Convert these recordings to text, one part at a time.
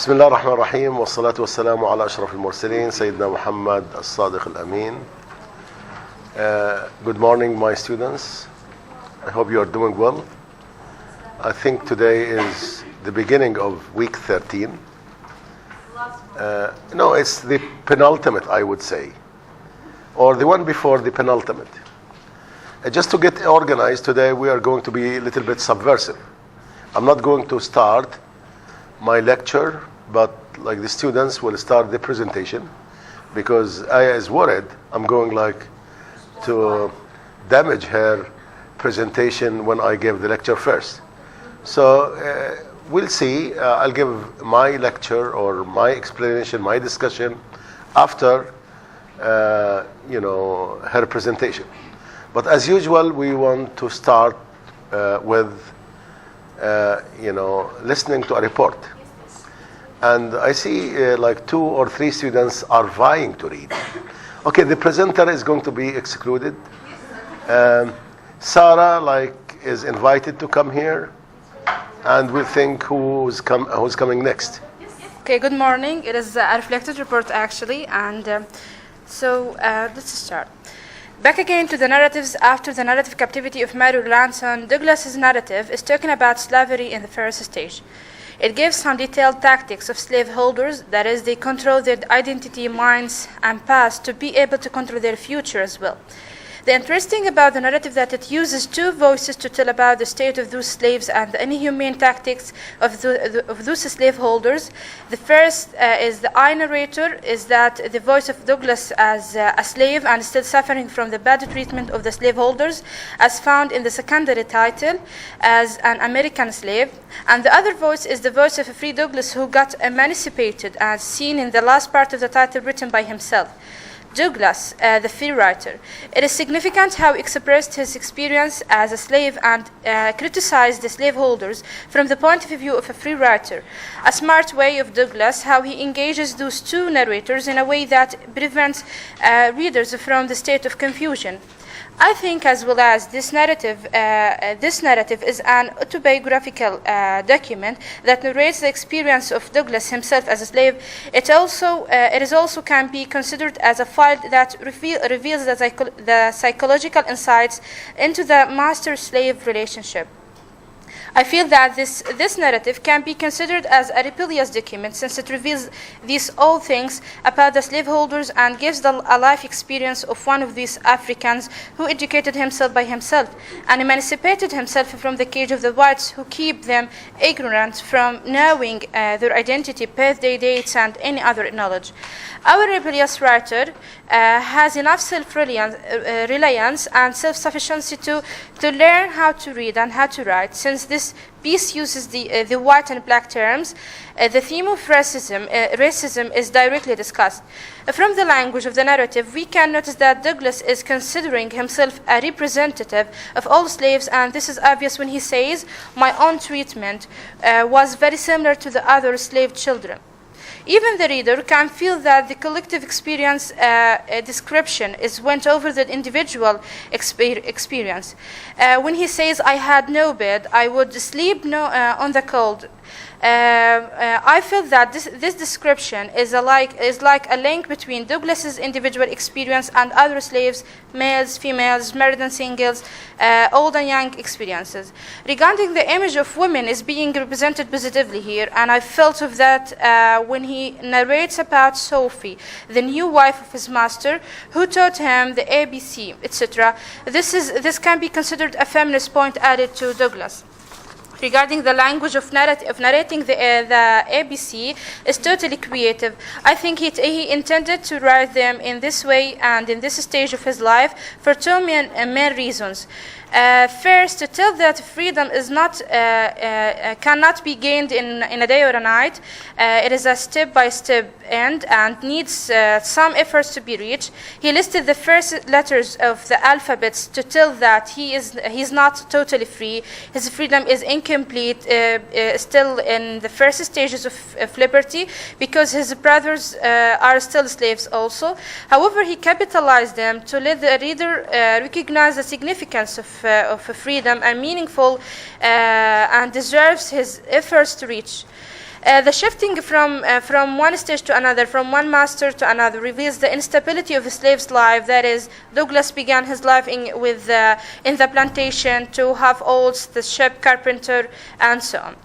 بسم الله الرحمن الرحيم والصلاة والسلام على أشرف المرسلين سيدنا محمد الصادق الأمين. Good morning, my students. I hope you are doing well. I think today is the beginning of week 13. No, it's the penultimate, I would say, or the one before the penultimate. Just to get organized, today we are going to be a little bit subversive. I'm not going to start my lecture, but like the students will start the presentation, because Aya is worried I'm going to damage her presentation when I give the lecture first. So we'll see. I'll give my lecture or my explanation, my discussion after her presentation. But as usual, we want to start with listening to a report. And I see like 2 or 3 students are vying to read. Okay, the presenter is going to be excluded. Sarah is invited to come here, and we'll think who's coming next. Okay, good morning. It is a reflected report actually, and let's start. Back again to the narratives after the narrative captivity of Mary Rowlandson. Douglas's narrative is talking about slavery in the first stage. It gives some detailed tactics of slaveholders, that is, they control their identity, minds, and past to be able to control their future as well. The interesting about the narrative that it uses 2 voices to tell about the state of those slaves and the inhumane tactics of those slaveholders. The first is the I narrator, is that the voice of Douglas as a slave and still suffering from the bad treatment of the slaveholders, as found in the secondary title as an American slave. And the other voice is the voice of a free Douglas who got emancipated, as seen in the last part of the title written by himself. Douglas, the free writer. It is significant how he expressed his experience as a slave and criticized the slaveholders from the point of view of a free writer. A smart way of Douglas, how he engages those 2 narrators in a way that prevents readers from the state of confusion. I think, as well as this narrative is an autobiographical document that narrates the experience of Douglas himself as a slave. It is also can be considered as a file that reveals the psychological insights into the master-slave relationship. I feel that this narrative can be considered as a rebellious document, since it reveals these all things about the slaveholders and gives a life experience of one of these Africans who educated himself by himself and emancipated himself from the cage of the whites who keep them ignorant from knowing their identity, birthday dates, and any other knowledge. Our rebellious writer has enough self-reliance and self-sufficiency to learn how to read and how to write. Since this piece uses the white and black terms, the theme of racism is directly discussed. From the language of the narrative, we can notice that Douglas is considering himself a representative of all slaves, and this is obvious when he says, "My own treatment was very similar to the other slave children." Even the reader can feel that the collective experience description is went over the individual experience. When he says, "I had no bed, I would sleep on the cold," I feel that this description is like a link between Douglas's individual experience and other slaves, males, females, married and singles, old and young experiences. Regarding the image of women is being represented positively here, and I felt of that when he narrates about Sophie, the new wife of his master, who taught him the ABC, etc. This can be considered a feminist point added to Douglas. Regarding the language of narrating the ABC is totally creative. I think he intended to write them in this way and in this stage of his life for 2 main reasons. First, to tell that freedom is cannot be gained in a day or a night. It is a step-by-step end and needs some efforts to be reached. He listed the first letters of the alphabets to tell that he's not totally free. His freedom is incomplete, still in the first stages of liberty, because his brothers are still slaves also. However, he capitalized them to let the reader recognize the significance of freedom and meaningful and deserves his efforts to reach. The shifting from one stage to another, from one master to another, reveals the instability of a slave's life. That is, Douglas began his life in the plantation, to half-olds, the ship carpenter, and so on.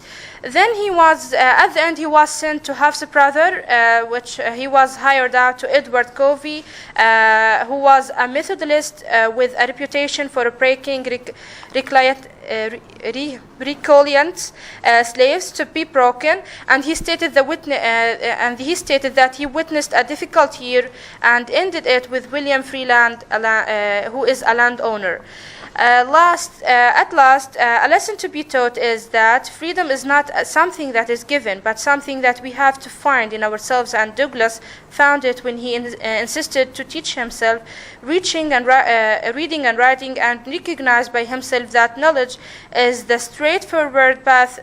Then he was, at the end, he was sent to Haf's brother, which he was hired out to Edward Covey, who was a Methodist with a reputation for breaking recalcitrant slaves to be broken, and he stated that he witnessed a difficult year and ended it with William Freeland, who is a landowner. At last, a lesson to be taught is that freedom is not something that is given, but something that we have to find in ourselves, and Douglas found it when he insisted to teach himself reading and writing, and recognized by himself that knowledge is the straightforward path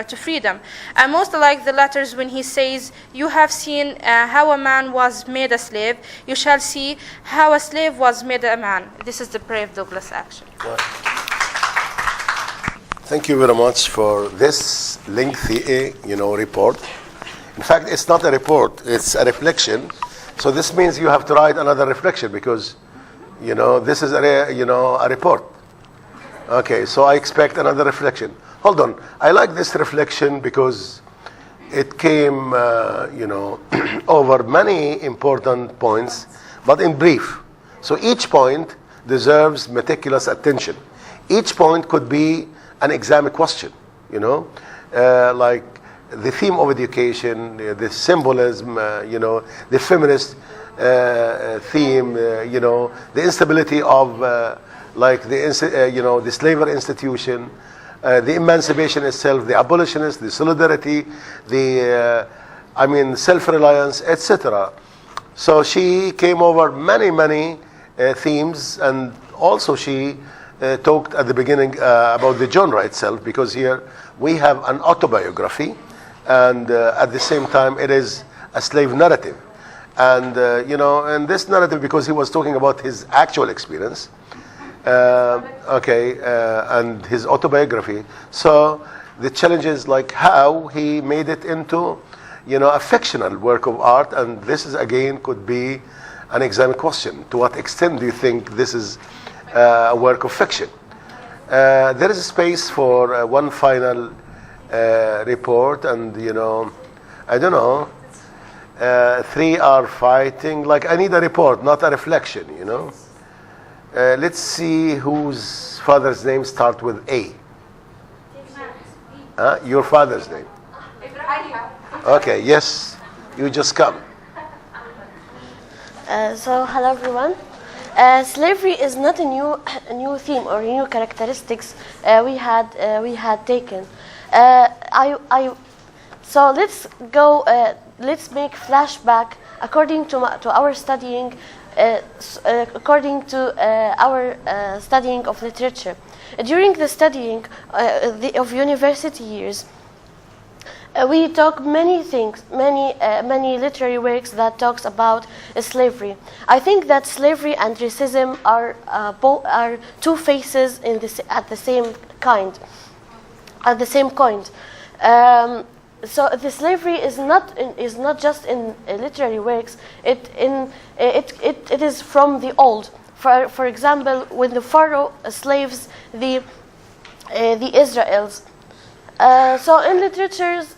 to freedom. I most like the letters when he says, "You have seen how a man was made a slave, you shall see how a slave was made a man." This is the brave Douglas action. Thank you very much for this lengthy, report. In fact, it's not a report; it's a reflection. So this means you have to write another reflection because, this is a report. Okay, so I expect another reflection. Hold on, I like this reflection because it came, over many important points, but in brief. So each point deserves meticulous attention. Each point could be an exam question, like the theme of education, the symbolism, the feminist theme, the instability of, the slavery institution, the emancipation itself, the abolitionists, the solidarity, the, self-reliance, etc. So she came over many themes, and also she talked at the beginning about the genre itself, because here we have an autobiography, and at the same time it is a slave narrative. And, and this narrative, because he was talking about his actual experience, and his autobiography. So the challenge is like how he made it into, a fictional work of art, and this is again could be an exam question. To what extent do you think this is a work of fiction? There is a space for one final report, and I don't know. Three are fighting. Like, I need a report, not a reflection. Let's see whose father's name starts with A. Your father's name. Okay. Yes, you just come. So hello everyone. Slavery is not a new theme or new characteristics we had taken. So let's go. Let's make flashback according to our studying. According to our studying of literature, during the studying of university years, we talk many things, many literary works that talks about slavery. I think that slavery and racism are two faces at the same coin. So the slavery is not just in literary works. It is from the old. For example, when the Pharaoh slaves the Israels. So in literatures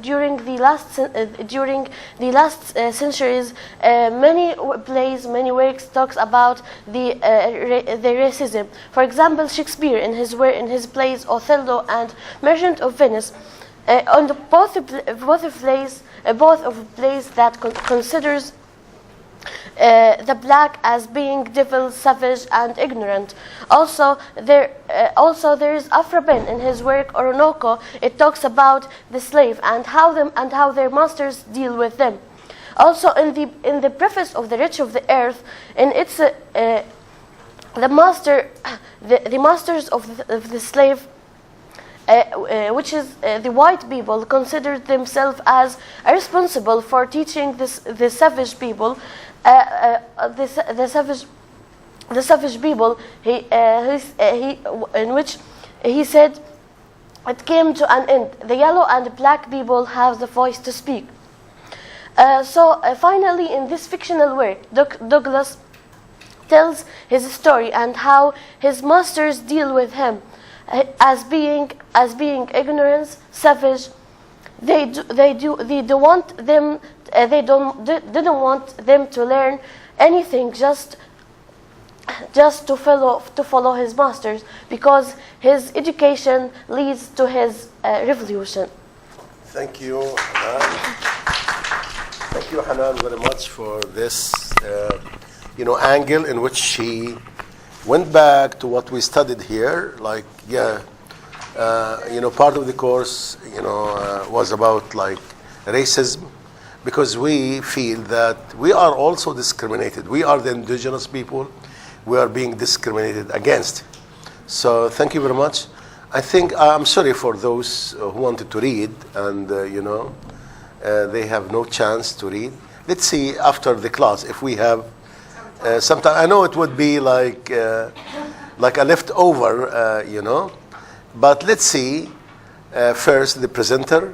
during the last centuries, many plays, many works talks about the racism. For example, Shakespeare in his plays Othello and Merchant of Venice. On the both of plays that considers the black as being devil, savage, and ignorant. Also there is Afra Ben in his work Oroonoko. It talks about the slave and how their masters deal with them. Also in the preface of The Rich of the Earth, in its the masters of the slave, which is the white people, considered themselves as responsible for teaching the savage people. The savage people. In which he said it came to an end. The yellow and black people have the voice to speak. Finally, in this fictional work, Douglas tells his story and how his masters deal with him as being ignorance, savage. They didn't want them to learn anything, just to follow his masters, because his education leads to his revolution. Thank you, Hanan. Thank you, Hanan, very much for this, angle in which she went back to what we studied here. Like, part of the course, was about like racism, because we feel that we are also discriminated. We are the indigenous people. We are being discriminated against. So thank you very much. I think I'm sorry for those who wanted to read and they have no chance to read. Let's see after the class if we have some time. I know it would be like a leftover, but let's see first the presenter,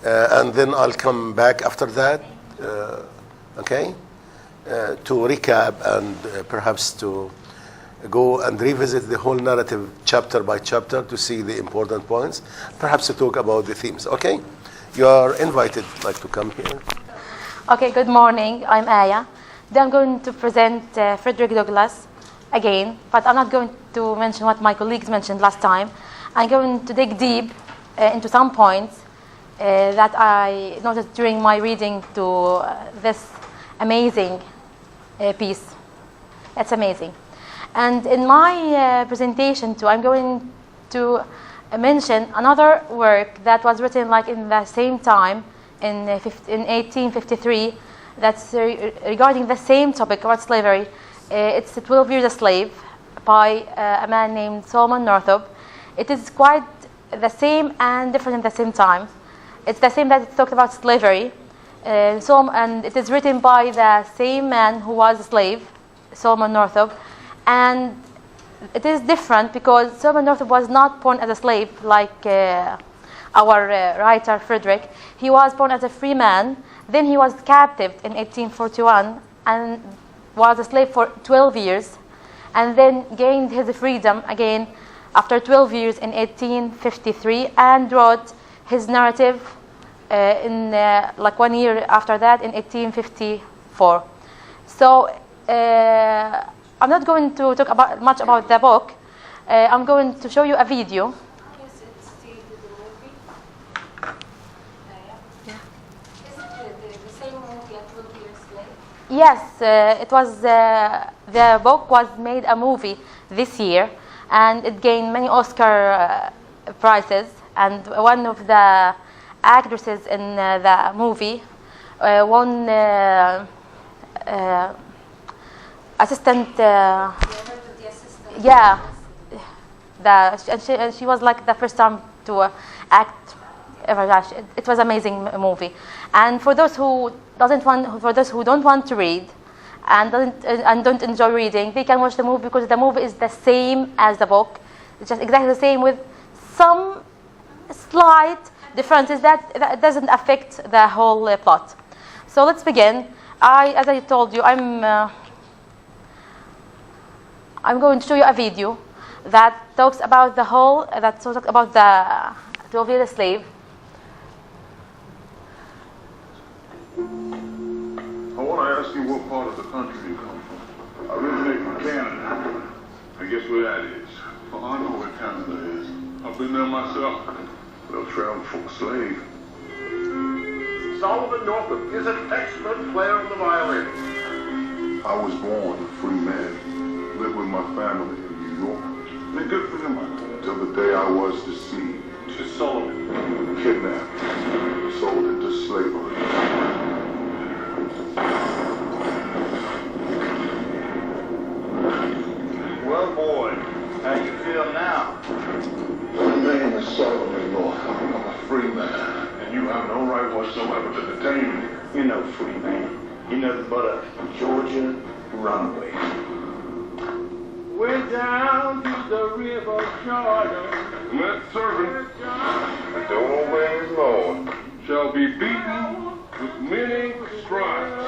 and then I'll come back after that. Okay. To recap and perhaps to go and revisit the whole narrative chapter by chapter to see the important points, perhaps to talk about the themes. Okay? You are invited to come here. Okay, good morning. I'm Aya. Then I'm going to present Frederick Douglass again, but I'm not going to mention what my colleagues mentioned last time. I'm going to dig deep into some points that I noticed during my reading to this amazing piece. It's amazing. And in my presentation too, I'm going to mention another work that was written in the same time in 1853 that's regarding the same topic about slavery. It's 12 Years a Slave by a man named Solomon Northup. It is quite the same and different at the same time. It's the same that it talked about slavery. And it is written by the same man who was a slave, Solomon Northup, and it is different because Solomon Northup was not born as a slave like our writer Frederick. He was born as a free man. Then he was captive in 1841 and was a slave for 12 years, and then gained his freedom again after 12 years in 1853 and wrote his narrative in 1 year after that in 1854. So I'm not going to talk much about the book. I'm going to show you a video. Yes, it's the movie. Yeah. Is it the same movie at 12 Years Slave? Yes, it was. The book was made a movie this year, and it gained many Oscar prizes. And one of the actresses in the movie won assistant. The assistant. Yeah, and she was like the first time to act ever. It was amazing movie. And for those who don't want to read and don't enjoy reading, they can watch the movie because the movie is the same as the book. It's just exactly the same with some slight differences that doesn't affect the whole plot. So let's begin. As I told you, I'm going to show you a video that talks about the 12 Years a Slave. I want to ask you what part of the country you come from. I originate from Canada. I guess where that is. Well, I know where Canada is. I've been there myself. No travel for a slave. Solomon Northup is an expert player on the violin. I was born a free man. Lived with my family in New York. Been good for them until the day I was deceived. To Solomon. Kidnapped. Sold into slavery. Well, boy, how you feel now? My name is Solomon Northup. I'm a free man. And you have no right whatsoever to detain me. You're no free man. You're nothing but a Georgia runaway. way down to the river Jordan. And that servant that don't obey his Lord shall be beaten with many stripes.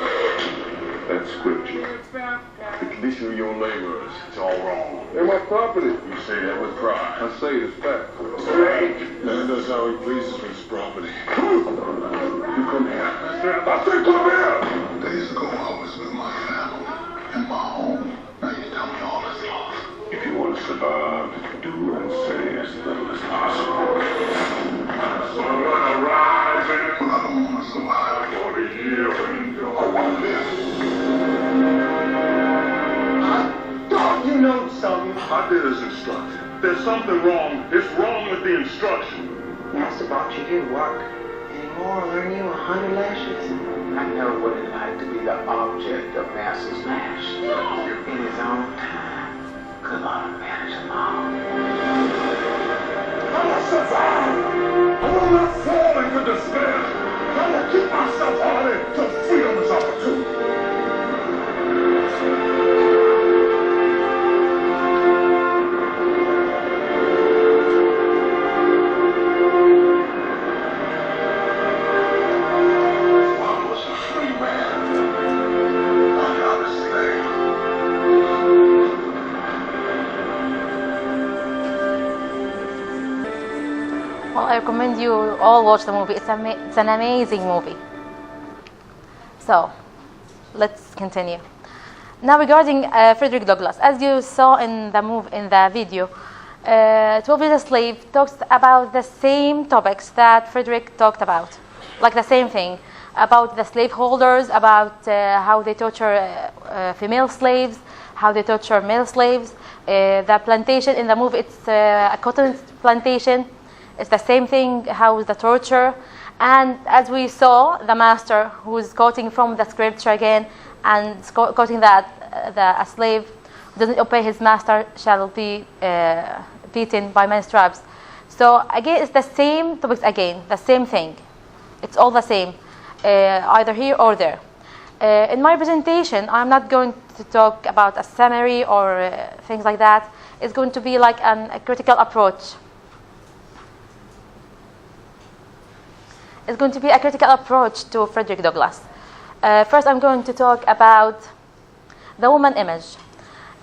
That's scripture. The condition of your laborers, it's all wrong. They're my property. You say that with pride. I say it as fact. Straight. Man does how he pleases with his property. You come here. I said come here. Days ago, I was with my family and my home. Now you tell me all is lost. If you want to survive, do and say as little as possible. So I'm gonna rise in it. Well, I don't want to survive. For the year when I want to live. Don't you know something? I did as instructed. There's something wrong. It's wrong with the instruction. Master brought you here to work. Anymore, learn you 100 lashes. I know what it's like to be the object of Master's lash. In his own time, good Lord manage them all. I will survive. I will not fall into despair. I will keep myself hardy till freedom is opportune. Well, I recommend you all watch the movie. It's an amazing movie. So, let's continue. Now, regarding Frederick Douglass, as you saw in the video, 12 Years a Slave talks about the same topics that Frederick talked about, like the same thing about the slaveholders, about how they torture female slaves, how they torture male slaves. The plantation in the movie, it's a cotton plantation. It's the same thing, how is the torture. And as we saw, the master who's quoting from the scripture again and quoting that a slave who doesn't obey his master shall be beaten by many stripes. So again, it's the same topics again, the same thing. It's all the same, either here or there. In my presentation, I'm not going to talk about a summary or things like that. It's going to be like a critical approach. It's going to be a critical approach to Frederick Douglass. First, I'm going to talk about the woman image.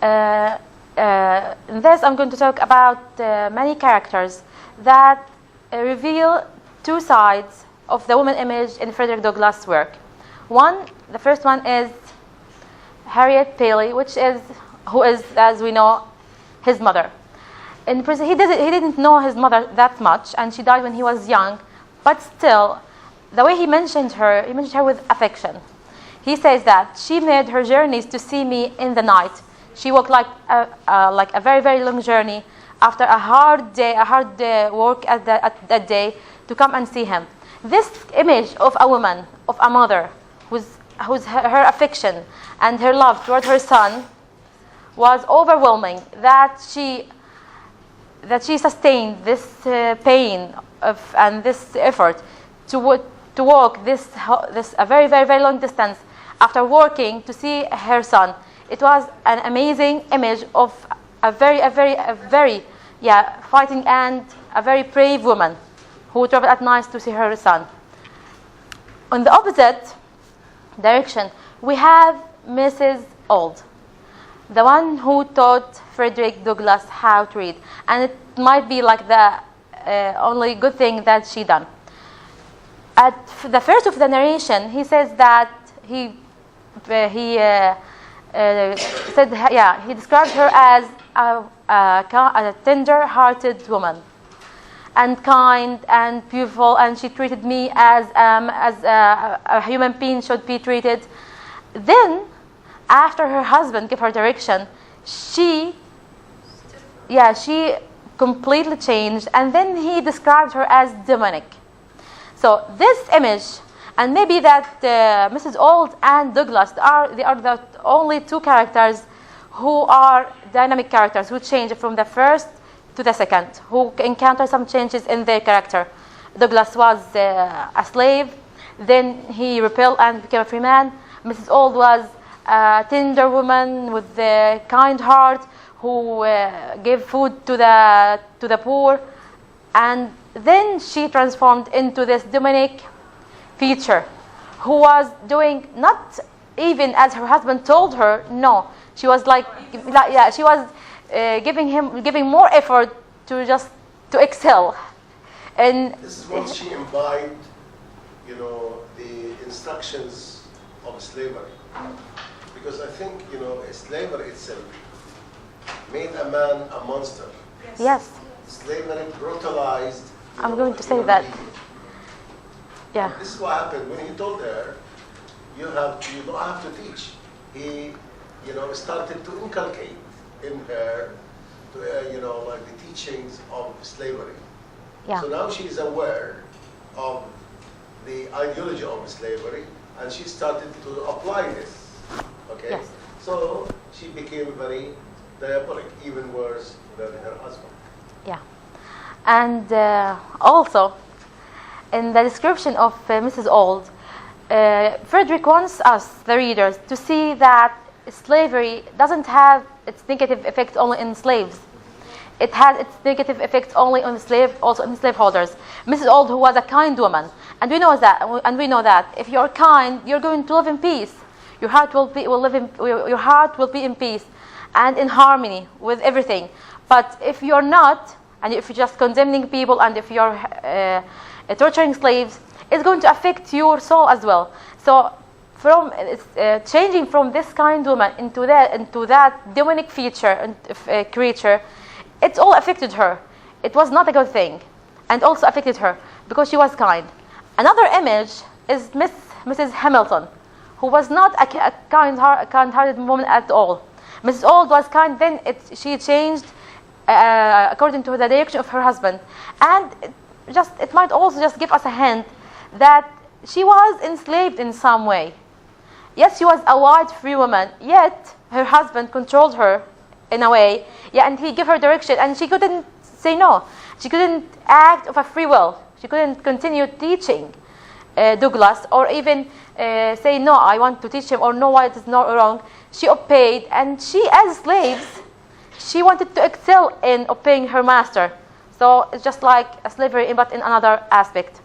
In this, I'm going to talk about many characters that reveal two sides of the woman image in Frederick Douglass' work. The first one is Harriet Paley, who is, as we know, his mother. In prison, he didn't know his mother that much, and she died when he was young. But still, the way he mentioned her with affection. He says that she made her journeys to see me in the night. She walked like a very, very long journey after a hard work at that day to come and see him. This image of a woman, of a mother, whose her affection and her love toward her son was overwhelming. That she sustained this pain and this effort to walk this a very, very, very long distance after working to see her son. It was an amazing image of a very fighting and a very brave woman who traveled at night to see her son. On the opposite direction, we have Mrs. Auld, the one who taught Frederick Douglass how to read, and it might be like the only good thing that she done. At the first of the narration, he says that he described her as a tender-hearted woman, and kind and beautiful, and she treated me as a human being should be treated. Then, after her husband gave her direction, she completely changed, and then he described her as demonic. So this image, and maybe that Mrs. Auld and Douglass they are the only two characters who are dynamic characters who change from the first to the second, who encounter some changes in their character. Douglass was a slave, then he rebelled and became a free man. Mrs. Auld was a tender woman with a kind heart who gave food to the poor, and then she transformed into this demonic feature who was doing not even as her husband told her. No, she was she was giving more effort to excel. And This is what she imbibed, the instructions of slavery. Because I think, slavery itself made a man a monster. yes, Slavery brutalized. I'm going to say human that. being. yeah, This is what happened when he told her, you don't have to teach. He, started to inculcate in her, like the teachings of slavery. yeah. So now she is aware of the ideology of slavery, and she started to apply this. Okay. Yes. So she became very diabolic, even worse than her husband. Yeah, and also in the description of Mrs. Auld, Frederick wants us, the readers, to see that slavery doesn't have its negative effect only in slaves. It has its negative effect only on the also on slaveholders. Mrs. Auld, who was a kind woman, and we know that if you're kind, you're going to live in peace. Your heart will be in peace and in harmony with everything. But if you're not, and if you're just condemning people, and if you're torturing slaves, it's going to affect your soul as well. So, from changing from this kind woman into that demonic feature and creature, it all affected her. It was not a good thing, and also affected her because she was kind. Another image is Mrs. Hamilton, who was not a kind-hearted woman at all. Mrs. Auld was kind, then she changed according to the direction of her husband. And it might also just give us a hint that she was enslaved in some way. Yes, she was a white free woman, yet her husband controlled her in a way, and he gave her direction, and she couldn't say no. She couldn't act of a free will. She couldn't continue teaching Douglas, or even say, no, I want to teach him, or no, why it is not wrong. She obeyed, and she, as slaves, she wanted to excel in obeying her master. So it's just like a slavery, but in another aspect.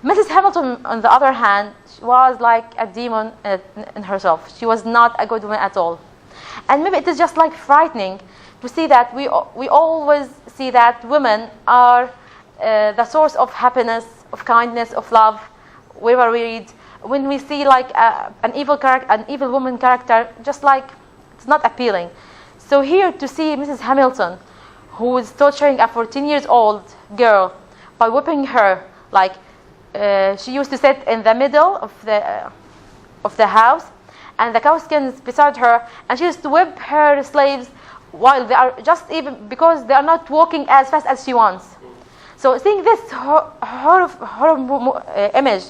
Mrs. Hamilton, on the other hand, was like a demon in herself. She was not a good woman at all. And maybe it is just like frightening to see that we always see that women are the source of happiness, of kindness, of love. Wherever we read, when we see like an evil woman character, just like it's not appealing. So here to see Mrs. Hamilton, who is torturing a 14-year-old girl by whipping her, like she used to sit in the middle of the house, and the cowskins beside her, and she used to whip her slaves while they are just even because they are not walking as fast as she wants. So seeing this horrible image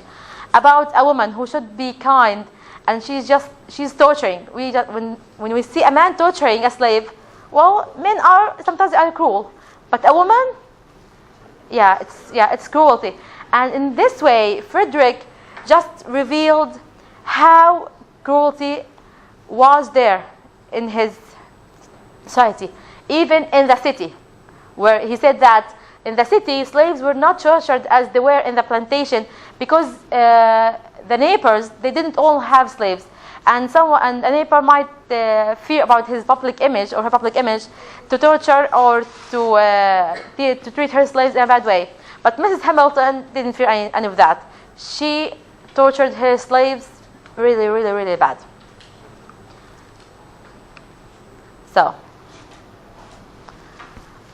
about a woman who should be kind, and she's torturing. When we see a man torturing a slave, well, men are sometimes cruel, but a woman, it's cruelty. And in this way, Frederick just revealed how cruelty was there in his society, even in the city, where he said that in the city, slaves were not tortured as they were in the plantation, because the neighbors, they didn't all have slaves, and a neighbor might fear about his public image or her public image to torture or to treat her slaves in a bad way. But Mrs. Hamilton didn't fear any of that. She tortured her slaves really, really, really bad. So,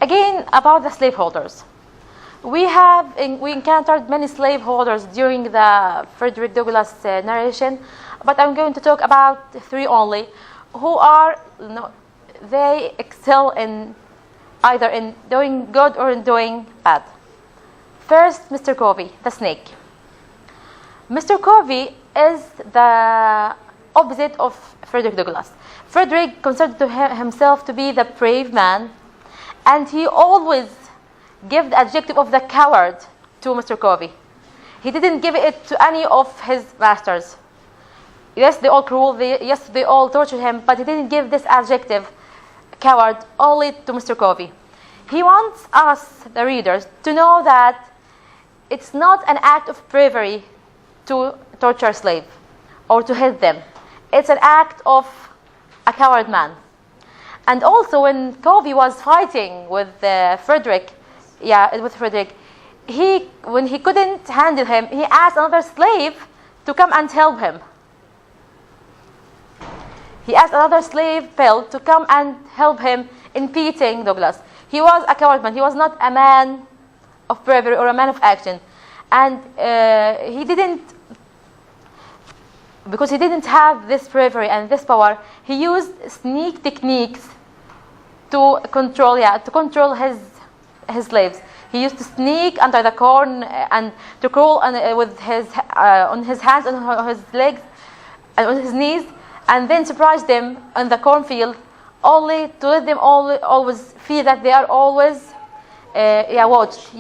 again, about the slaveholders. We encountered many slaveholders during the Frederick Douglass narration, but I'm going to talk about 3 only, who they excel in either in doing good or in doing bad. First, Mr. Covey, the snake. Mr. Covey is the opposite of Frederick Douglass. Frederick considered himself to be the brave man, and he always gave the adjective of the coward to Mr. Covey. He didn't give it to any of his masters. Yes, they all cruel. Yes, they all tortured him, but he didn't give this adjective, coward only to Mr. Covey. He wants us, the readers, to know that it's not an act of bravery to torture a slave or to hit them. It's an act of a coward man. And also when Covey was fighting with Frederick, when he couldn't handle him, he asked another slave to come and help him. He asked another slave, Pell, to come and help him in beating Douglas. He was a coward man. He was not a man of bravery or a man of action. And he didn't, because he didn't have this bravery and this power, he used sneak techniques to control his slaves. He used to sneak under the corn and to crawl with his on his hands and on his legs and on his knees, and then surprise them in the cornfield, only to let them always feel that they are always watched,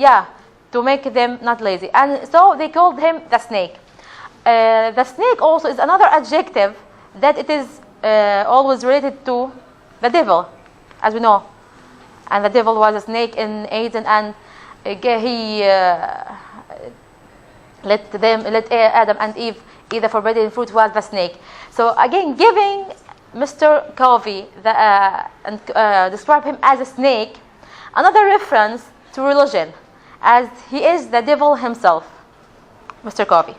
to make them not lazy. And so they called him the snake. The snake also is another adjective that it is always related to the devil, as we know. And the devil was a snake in Eden, and he let Adam and Eve eat the forbidden fruit was the snake. So again, giving Mr. Covey and describe him as a snake, another reference to religion, as he is the devil himself, Mr. Covey.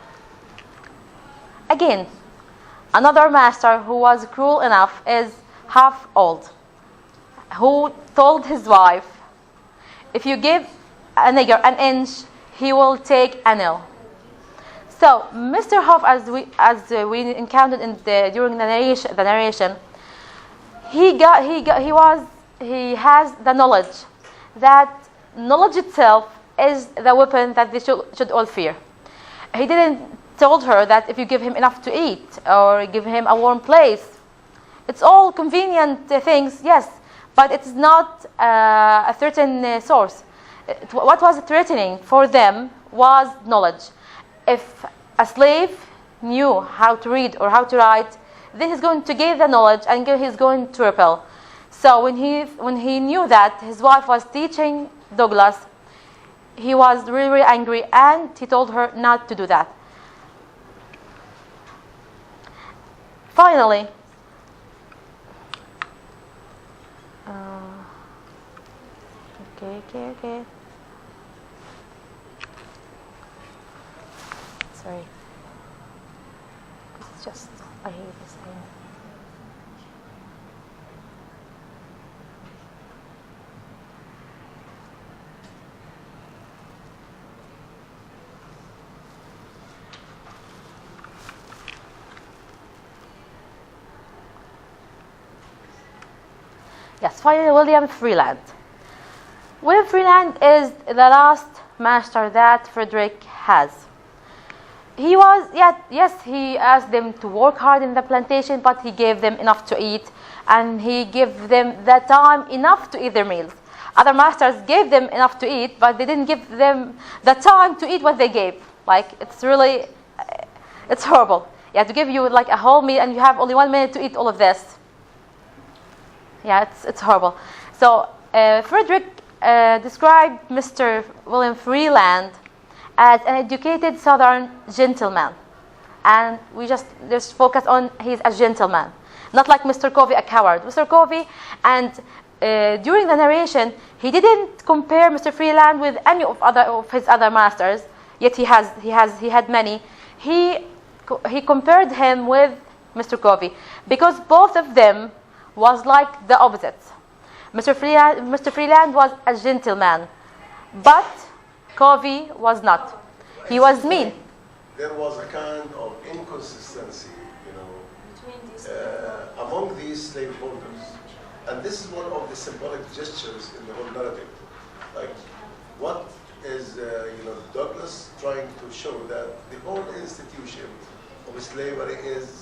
Again, another master who was cruel enough is Half-Old, who told his wife, if you give a nigger an inch, he will take a nail. So Mr. Hoff, as we encountered during the narration, he has the knowledge that knowledge itself is the weapon that they should all fear. He didn't told her that if you give him enough to eat or give him a warm place, it's all convenient things, yes, but it's not a threatening source. What was threatening for them was knowledge. If a slave knew how to read or how to write, then he's going to gain the knowledge and he's going to rebel. So when he knew that his wife was teaching Douglas, he was really, really angry, and he told her not to do that. Finally, okay. Sorry. It's just, I hate this thing. Yes, finally, William Freeland. William Freeland is the last master that Frederick has. He was, yes, he asked them to work hard in the plantation, but he gave them enough to eat, and he gave them the time enough to eat their meals. Other masters gave them enough to eat, but they didn't give them the time to eat what they gave. Like, it's really, it's horrible. Yeah, to give you like a whole meal, and you have only 1 minute to eat all of this. Yeah, it's horrible. So Frederick described Mr. William Freeland as an educated Southern gentleman, and we just focus on he's a gentleman, not like Mr. Covey, a coward. Mr. Covey, and during the narration, he didn't compare Mr. Freeland with any of his other masters. Yet he had many. He compared him with Mr. Covey because both of them was like the opposites. Mr. Freeland was a gentleman, but Covey was not. He was mean. There was a kind of inconsistency, among these slaveholders, and this is one of the symbolic gestures in the whole narrative. Like, what is Douglas trying to show that the whole institution of slavery is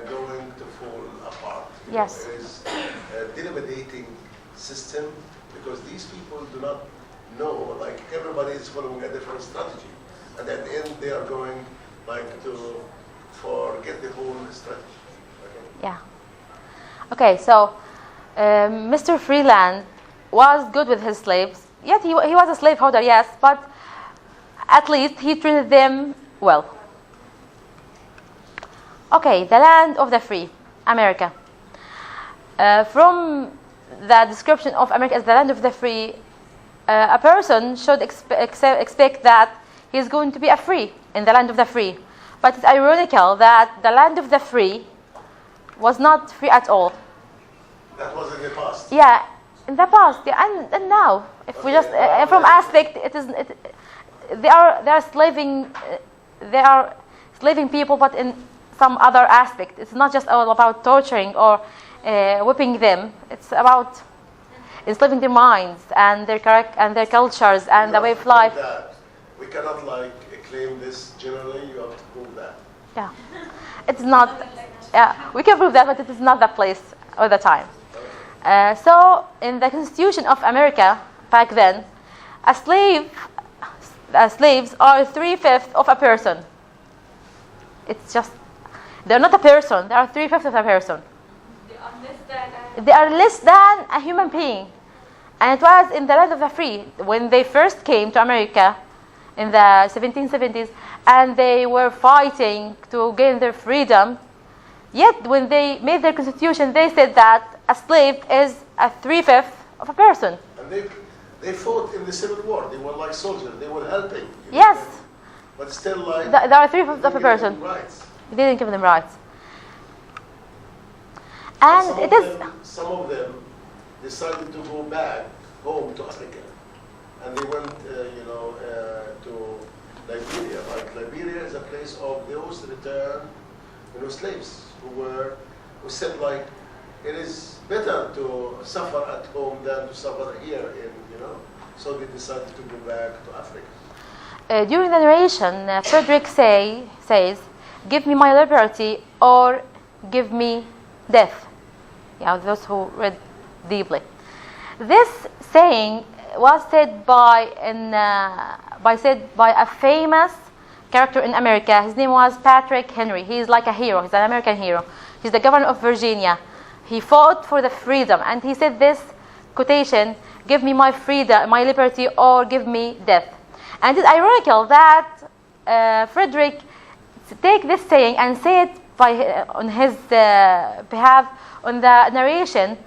going to fall apart. Yes. There is a dilapidating system because these people do not know, like everybody is following a different strategy. And at the end they are going to forget the whole strategy. Okay? Yeah. Okay, so Mr. Freeland was good with his slaves. Yet he was a slaveholder, yes, but at least he treated them well. Okay, the land of the free, America. From the description of America as the land of the free, a person should expect that he is going to be a free in the land of the free. But it's ironical that the land of the free was not free at all. That was in the past. Yeah, in the past, yeah, and now, if we just from aspect, they are slaving people, but in some other aspect. It's not just all about torturing or whipping them. It's about enslaving their minds and their their cultures and the way of life. We cannot claim this generally. You have to prove that. Yeah, it's not. Yeah, we can prove that, but it is not the place or the time. So, in the Constitution of America back then, slaves are 3/5 of a person. It's just they're not a person. They are 3/5 of a person. They are less than a human being, and it was in the land of the free when they first came to America in the 1770s, and they were fighting to gain their freedom. Yet, when they made their constitution, they said that a slave is a 3/5 of a person. And they fought in the Civil War. They were like soldiers. They were helping. Yes. But still, they are 3/5 of a person. Rights. They didn't give them rights. And some of them decided to go back home to Africa, and they went, to Liberia. Like Liberia is a place of those returned, slaves who said it is better to suffer at home than to suffer here, so they decided to go back to Africa. During the narration, Frederick says, "Give me my liberty or give me death." Yeah, those who read deeply. This saying was said by a famous character in America. His name was Patrick Henry. He's like a hero. He's an American hero. He's the governor of Virginia. He fought for the freedom, and he said this quotation, "Give me my freedom, my liberty, or give me death." And it's ironical that Frederick take this saying and say it on his behalf on the narration,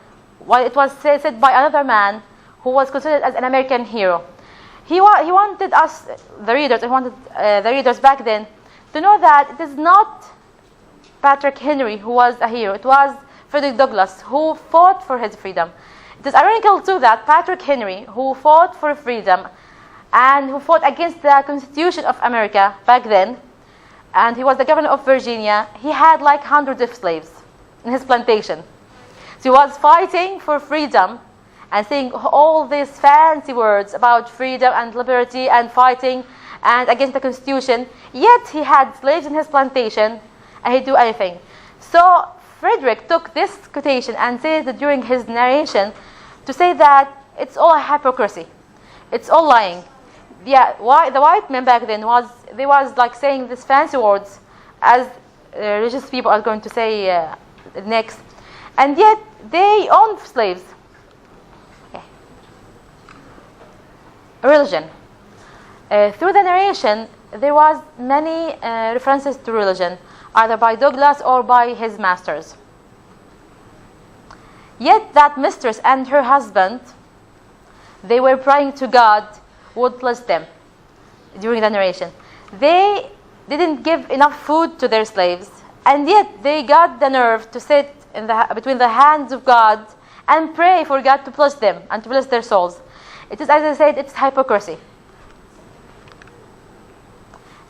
while it was said by another man who was considered as an American hero. He wanted us, the readers back then, to know that it is not Patrick Henry who was a hero. It was Frederick Douglass who fought for his freedom. It is ironical too that Patrick Henry, who fought for freedom and who fought against the Constitution of America back then, and he was the governor of Virginia, he had hundreds of slaves in his plantation. So he was fighting for freedom and saying all these fancy words about freedom and liberty and fighting and against the Constitution, yet he had slaves in his plantation and he'd do anything. So Frederick took this quotation and said it during his narration to say that it's all a hypocrisy. It's all lying. Yeah, the white men back then was saying these fancy words as religious people are going to say next, and yet they owned slaves. Okay. Religion. Through the narration, there was many references to religion, either by Douglass or by his masters. Yet that mistress and her husband, they were praying to God would bless them during the narration. They didn't give enough food to their slaves, and yet they got the nerve to sit between the hands of God and pray for God to bless them and to bless their souls. It is, as I said, it's hypocrisy.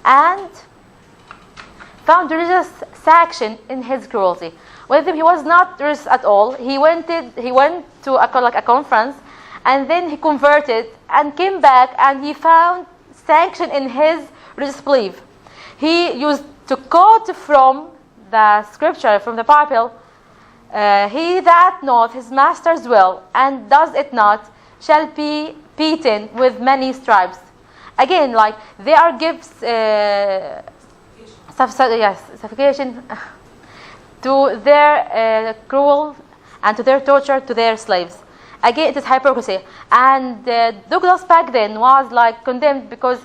And found religious sanction in his cruelty. With him, he was not religious at all. He went to a conference, and then he converted and came back, and he found sanction in his religious belief. He used to quote from the scripture, from the Bible, "He that knoweth his master's will and does it not shall be beaten with many stripes." Again, they are gives suffocation to their cruel and to their torture to their slaves. Again, it is hypocrisy. And Douglas back then was like condemned because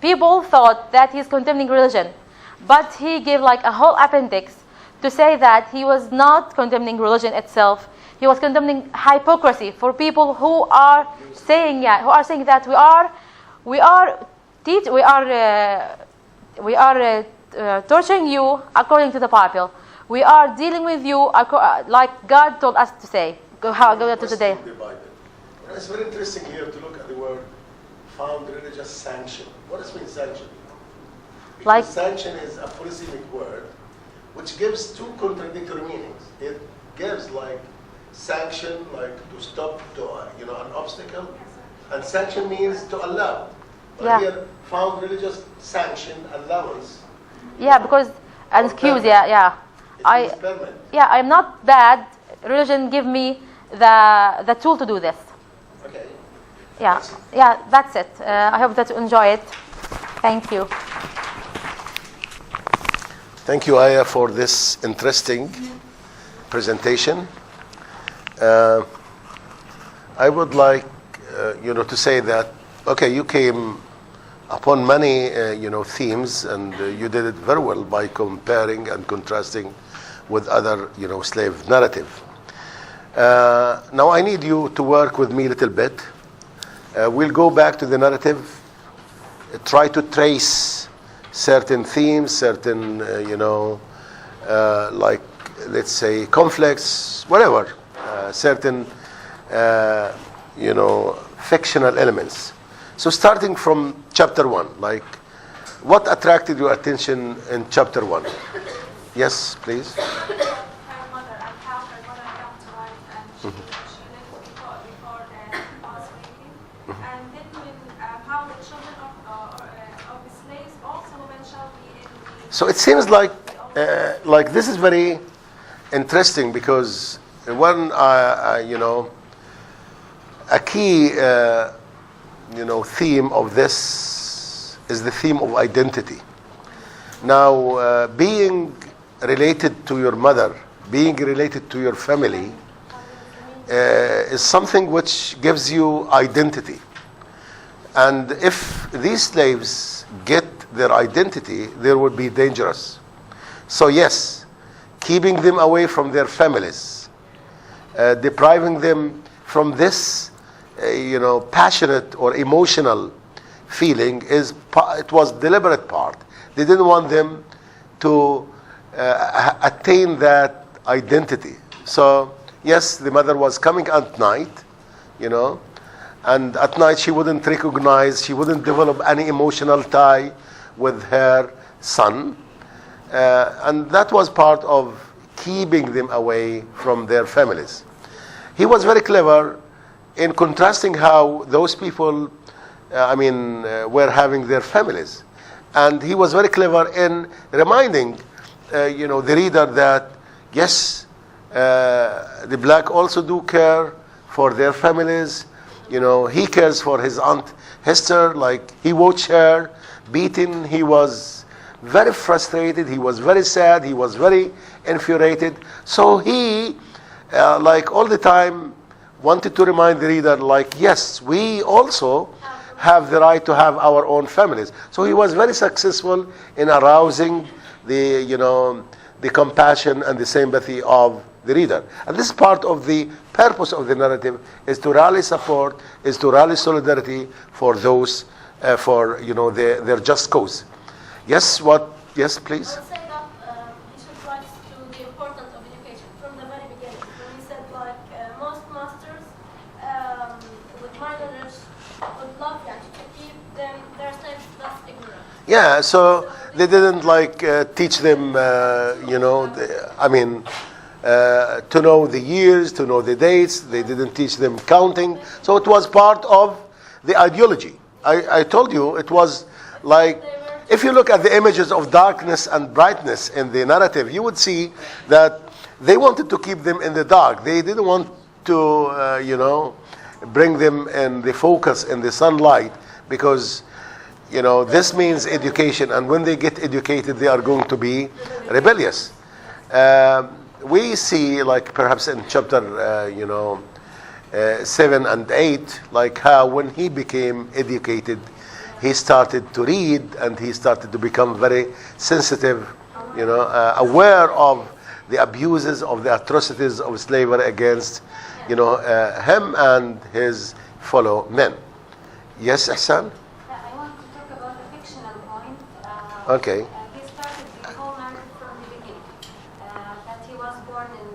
people thought that he's condemning religion. But he gave like a whole appendix to say that he was not condemning religion itself. He was condemning hypocrisy for people who are saying, that we are torturing you according to the Bible. We are dealing with you like God told us to say. How go to today? The Bible. It's very interesting here to look at the word found religious sanction. What does mean sanction? Because Like- sanction is a polysyllabic word which gives two contradictory meanings. It gives like sanction, like to stop to an obstacle, and sanction means to allow. But Yeah. here, found religious sanction, allowance. Yeah, because and excuse, yeah. It means permanent. I'm not bad. Religion give me the tool to do this. Okay. Yeah, that's it. I hope that you enjoy it. Thank you. Thank you, Aya, for this interesting presentation. I would like, to say that, okay, you came upon many, themes, and you did it very well by comparing and contrasting with other, slave narrative. Now I need you to work with me a little bit. We'll go back to the narrative, try to trace certain themes, certain, like, let's say, conflicts, whatever, certain, fictional elements. So starting from chapter 1, like, what attracted your attention in chapter 1? Yes, please. Her mother and how her mother came to life, and she lived before slavery. And then how the children of the slaves also mentioned in the... So it seems like this is very interesting because one, a key, theme of this is the theme of identity. Now, being related to your mother, being related to your family, is something which gives you identity. And if these slaves get their identity, they would be dangerous. So yes, keeping them away from their families, depriving them from this, passionate or emotional feeling it was deliberate part. They didn't want them to attain that identity. So yes, the mother was coming at night, and at night she wouldn't recognize, she wouldn't develop any emotional tie with her son. And that was part of keeping them away from their families. He was very clever in contrasting how those people, were having their families. And he was very clever in reminding, the reader that, yes, the black also do care for their families. He cares for his aunt Hester, like he watched her beaten. He was very frustrated. He was very sad. He was very infuriated. So he, all the time, wanted to remind the reader, yes, we also have the right to have our own families. So he was very successful in arousing the compassion and the sympathy of the reader. And this is part of the purpose of the narrative, is to rally support, is to rally solidarity for those, their just cause. Yes, yes, please. I would say that he should write to the importance of education from the very beginning. When he said most masters with my knowledge would love to keep their slaves thus ignorant. Yeah, so they didn't teach them, to know the years, to know the dates. They didn't teach them counting. So it was part of the ideology. I told you it was like, if you look at the images of darkness and brightness in the narrative, you would see that they wanted to keep them in the dark. They didn't want to, bring them in the focus, in the sunlight, because, this means education. And when they get educated, they are going to be rebellious. we see, like perhaps in chapter, 7 and 8, like how when he became educated, he started to read and he started to become very sensitive, aware of the abuses, of the atrocities of slavery against, him and his fellow men. Yes, Ihsan? I want to talk about the fictional point. Okay. He started the whole narrative from the beginning. That he was born in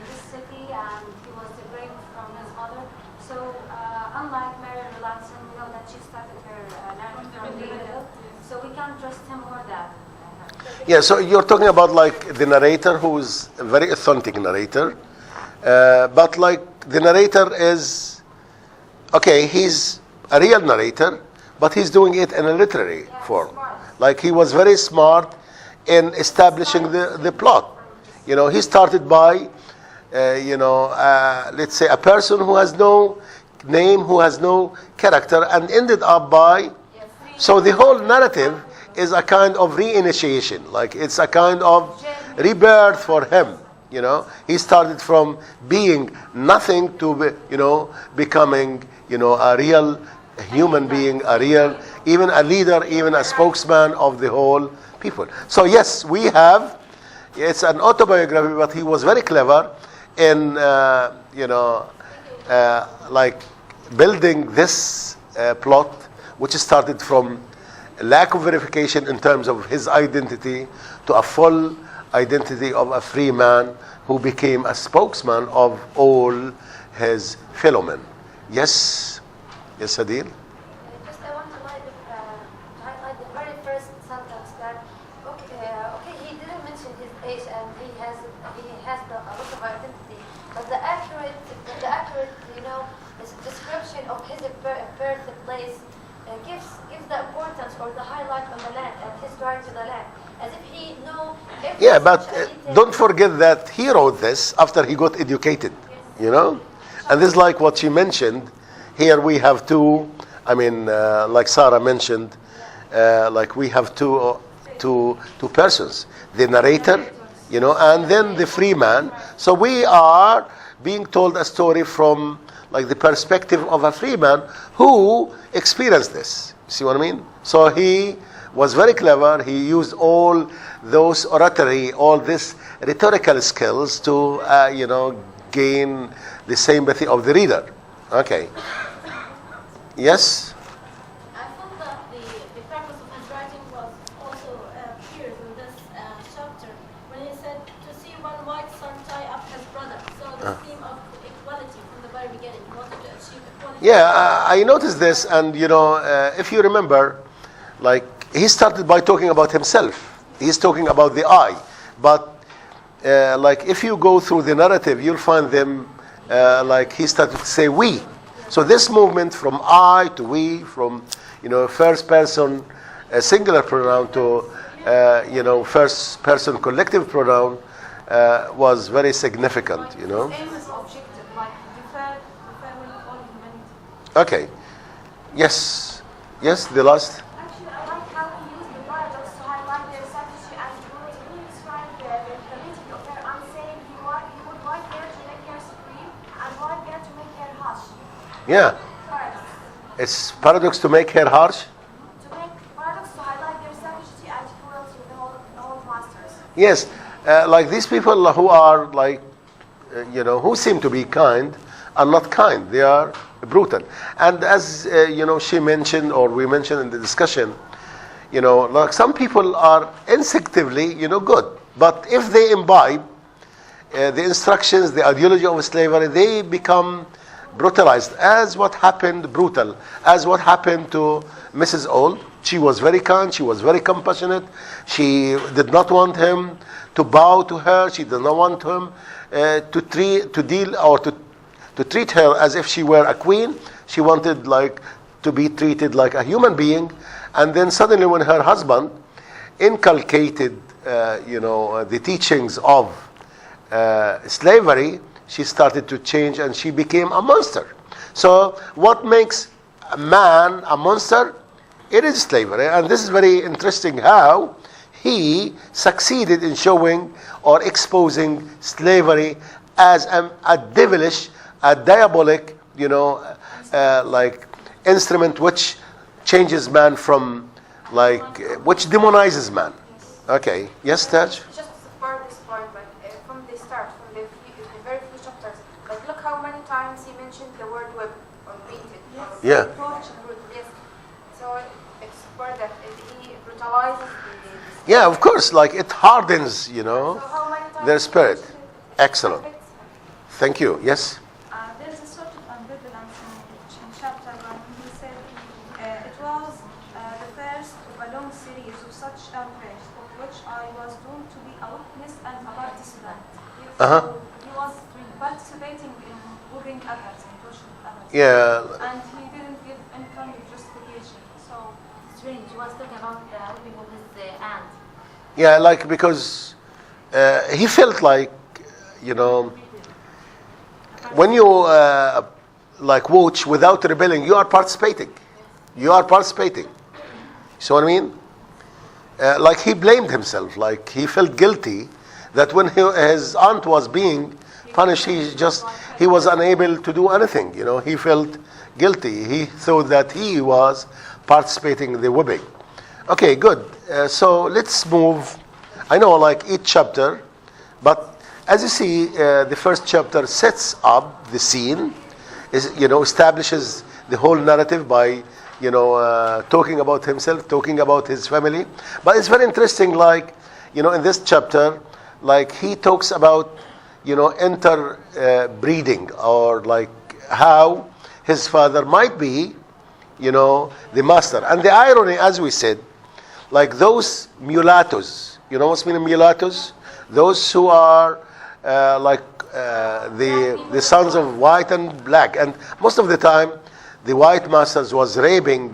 this city and he was separated from his mother. So, unlike Mary Latson, we know that she started her narrative from the middle. So we can't trust him more than. Yeah, so you're talking about like the narrator who's a very authentic narrator. But like the narrator is, okay, he's a real narrator, but he's doing it in a literary form. Like he was very smart in establishing the plot. He started by, let's say a person who has no name, who has no character, and ended up by, so the whole narrative is a kind of reinitiation. Like it's a kind of rebirth for him. He started from being nothing to, becoming, a real human being, even a leader, even a spokesman of the whole people. So yes, we have, it's an autobiography, but he was very clever in, like building this plot, which started from lack of verification in terms of his identity to a full identity of a free man who became a spokesman of all his fellow men. Yes? Yes, Adil? Just I want to highlight the very first sentence that, he didn't mention his age and he has a lot of identity, but the accurate, description of his birthplace gives the importance or the highlight on the land and his right to the land, as if he know every. Yeah, but don't forget that he wrote this after he got educated, And this is like what she mentioned. Here we have two, like Sarah mentioned, like we have two persons. The narrator, and then the free man. So we are being told a story from like the perspective of a free man who experienced this. See what I mean? So he was very clever. He used all those oratory, all these rhetorical skills to, gain the sympathy of the reader. Okay. Yes? I thought that the purpose of his writing was also appeared in this chapter when he said to see one white son tie up his brother. So the theme of equality from the very beginning. He wanted to achieve equality. Yeah, I noticed this, and if you remember, like he started by talking about himself. He's talking about the I, but like if you go through the narrative, you'll find them like he started to say we. So this movement from I to we, from first person singular pronoun to first person collective pronoun was very significant. His aim is objective, like the fair will of all humanity. Okay. Yes. Yes. The last. Actually, I like how he used the paradox to highlight their strategy and cruelty. When he described the meeting of their saying he would like there to make her supreme and like there to make her harsh. Yeah. Paradox. It's paradox to make her harsh. To make paradox to highlight their strategy and cruelty of the whole masters. Yes. Like these people who are like, who seem to be kind are not kind. They are brutal. And as, she mentioned or we mentioned in the discussion, like some people are instinctively, good. But if they imbibe the instructions, the ideology of slavery, they become brutalized, as what happened to Mrs. Old. She was very kind, she was very compassionate. She did not want him to bow to her. She did not want him to treat her as if she were a queen. She wanted to be treated like a human being. And then suddenly when her husband inculcated the teachings of slavery, she started to change and she became a monster. So what makes a man a monster? It is slavery. And this is very interesting how he succeeded in showing or exposing slavery as a devilish, a diabolic, like instrument which changes man from, which demonizes man. Okay. Yes, Taj? Just to support this point, from the start, from the very few chapters, look how many times he mentioned the word whip or beaten. Yeah. Yes. So it's support that he brutalizes Yeah, of course. Like it hardens, So how many times their spirit. he mentioned Excellent. it? Thank you. Yes. There's a sort of ambivalence in chapter 1. He said it was the first of a long series of such outrage, of which I was doomed to be a witness and a participant. So he was participating in whipping others and pushing others. Yeah. And he didn't give any kind of justification. So Strange. He was talking about helping with his aunt. Yeah, because he felt like, when you watch without rebelling, you are participating. You are participating. See what I mean? Like he blamed himself. Like he felt guilty that when his aunt was being punished, he was unable to do anything. He felt guilty. He thought that he was participating in the whipping. Okay, good. So let's move. I know each chapter, but as you see, the first chapter sets up the scene, establishes the whole narrative by, talking about himself, talking about his family. But it's very interesting, in this chapter, he talks about, interbreeding, or how his father might be, the master. And the irony, as we said, those mulattoes, what's meaning mulattoes? Those who are the sons of white and black, and most of the time the white masters was raping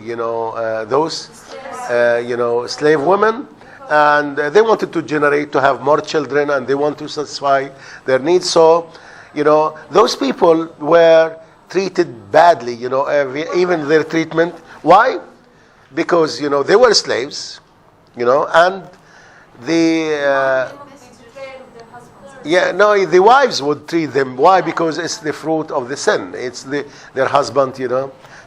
those slave women, and they wanted to have more children, and they want to satisfy their needs. So those people were treated badly, even their treatment. Why? Because they were slaves, and the the wives would treat them. Why? Because it's the fruit of the sin. It's their husband,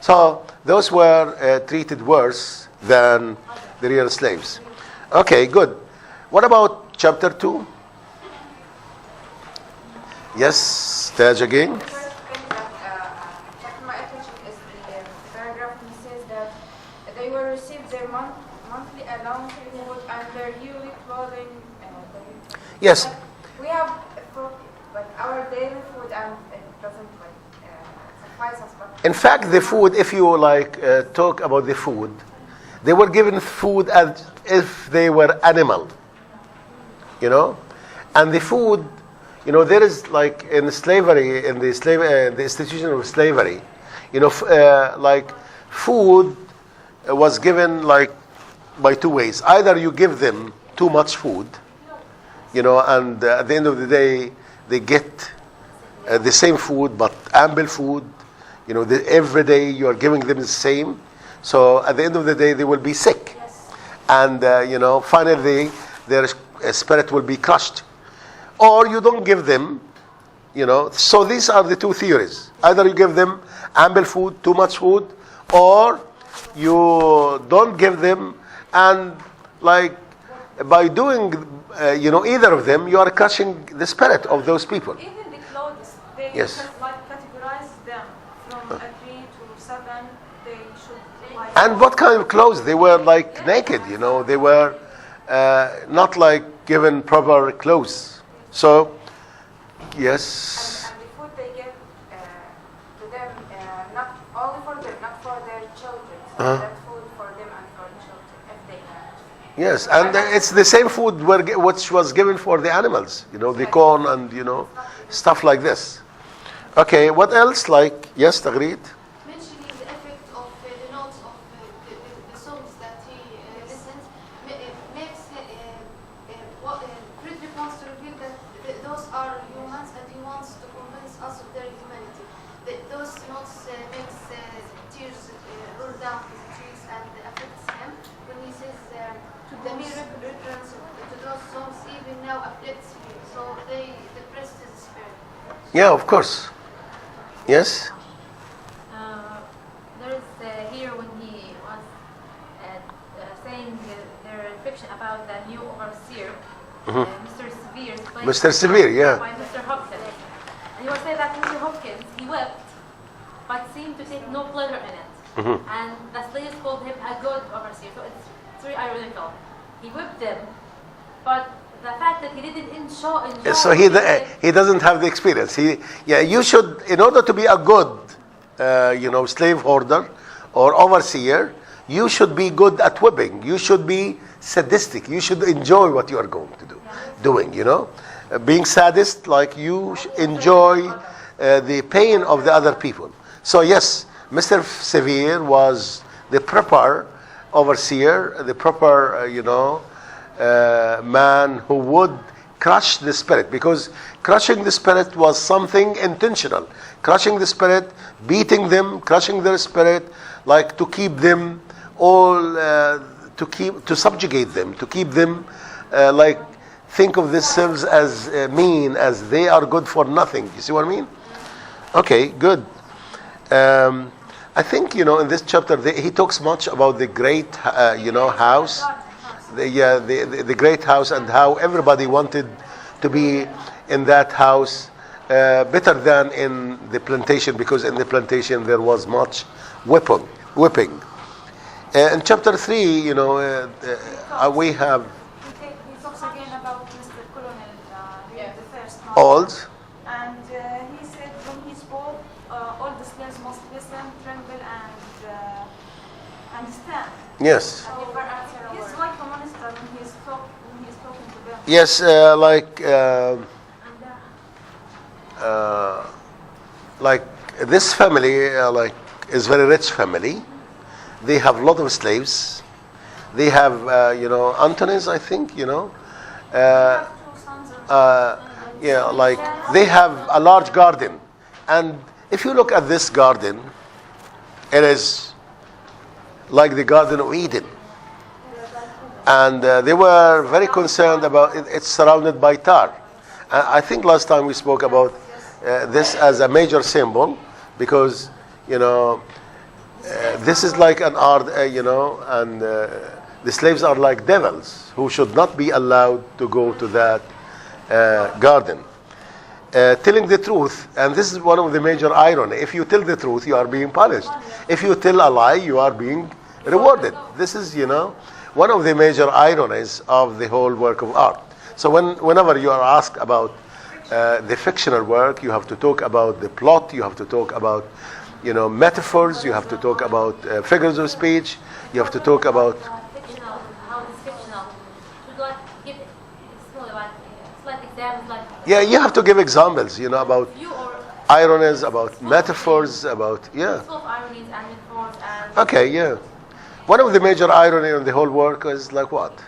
So those were treated worse than the real slaves. Okay, good. What about chapter 2? Yes, Taj again. The first thing that attracted my attention is the paragraph when he says that they will receive their monthly allowance food and their yearly clothing. Yes. We have our daily food, and it doesn't suffice us. But In fact, the food, if you talk about the food, they were given food as if they were animal, and the food, there is in slavery, in the institution of slavery, food was given by two ways. Either you give them too much food, and at the end of the day they get the same food but ample food. Every day you are giving them the same, so at the end of the day they will be sick, and finally their spirit will be crushed. Or you don't give them, so these are the two theories. Either you give them ample food, too much food, or you don't give them, and by doing either of them, you are crushing the spirit of those people. even the clothes, they Yes. categorize them from 3 to 7. They should And what kind of clothes? They were naked, they were not given proper clothes. So, yes. and the food they give to them, not only for them, not for their children. So that food for them and for children, if they have. Yes, and it's the same food which was given for the animals, the corn and, stuff like this. Okay, what else? Yes, agreed. Mentioning the effect of the notes of the songs that he listens makes Friedrich wants to reveal that those are humans, and he wants to convince us of their humanity. Those notes makes tears roll down his cheeks and affects him when he says the mere reference of Yeah, of course. Yes. There's here when he was saying the reflection about the new overseer, Mr. Severe. Mr. Severe, yeah. By Mr. Hopkins. And he was saying that Mr. Hopkins, he wept, but seemed to take no pleasure in it. And the slaves called him a good overseer. So it's very ironical. He whipped them, but the fact that he didn't enjoy So he doesn't have the experience. You should, in order to be a good, slave holder or overseer, you should be good at whipping. You should be sadistic. You should enjoy what you are going to doing. Being sadist, like you enjoy the pain of the other people. So yes, Mr. Severe was the proper overseer, the proper, man who would crush the spirit, because crushing the spirit was something intentional. Crushing the spirit, beating them, crushing their spirit, like to keep them all, to subjugate them, to keep them, like think of themselves as mean, as they are good for nothing. You see what I mean? Okay, good. I think in this chapter he talks much about the great, house. The great house, and how everybody wanted to be in that house better than in the plantation, because in the plantation there was much whipping. In chapter 3, we have He talks again about Mr. Colonel, the first month. old. And he said when he spoke, all the slaves must listen, tremble, and understand. Yes. He's like a minister when he's talking to them. Yes, like this family, is very rich family. They have a lot of slaves. They have, Antony's, I think, they have a large garden. And if you look at this garden, it is like the Garden of Eden. And they were very concerned about it. It's surrounded by tar. I think last time we spoke about this as a major symbol, because this is like an art, and the slaves are like devils who should not be allowed to go to that garden. Telling the truth, and this is one of the major irony. If you tell the truth, you are being punished. If you tell a lie, you are being rewarded. This is, one of the major ironies of the whole work of art. So whenever you are asked about the fictional work, you have to talk about the plot, you have to talk about, metaphors, you have to talk about figures of speech, you have to talk about... Fictional, how it's fictional. Should like give slight examples, like... Yeah, you have to give examples, about ironies, about metaphors, about, yeah. Full of ironies and metaphors and... Okay, yeah. One of the major irony in the whole work is like what?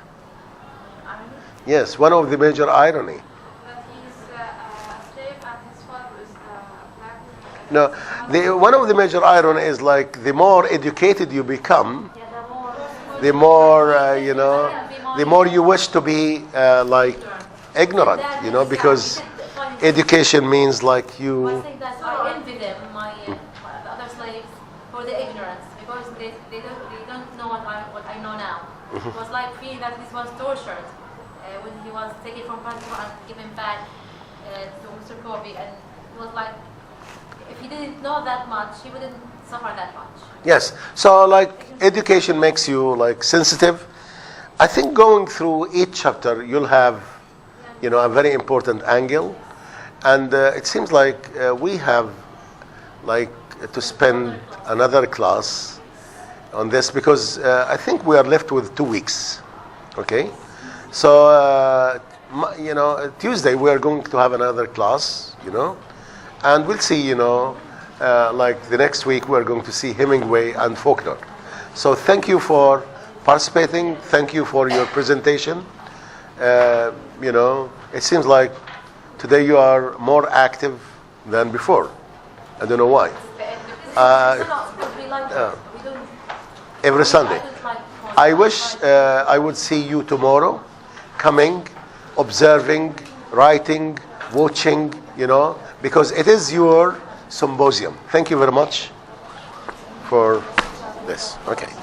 Irony? Yes, one of the major irony. That he's a slave and his father is black. No, one of the major irony is like the more educated you become, the more, the more you wish to be like ignorant, because education means like you... I think that I envy them, the other slaves, for the ignorance, because they don't know what I know now. It was like feeling that this was tortured when he was taken from Panama and given back to Mr. Kobe, and it was like, if he didn't know that much, he wouldn't suffer that much. Yes, so like education makes you like sensitive. I think going through each chapter, you'll have, a very important angle. And it seems like we have like to spend another class on this, because I think we are left with 2 weeks. Okay, so Tuesday we are going to have another class, and we'll see, like the next week we're going to see Hemingway and Faulkner. So thank you for participating. Thank you for your presentation. It seems like today you are more active than before. I don't know why. Every Sunday. I wish I would see you tomorrow, coming, observing, writing, watching, because it is your symposium. Thank you very much for this. Okay.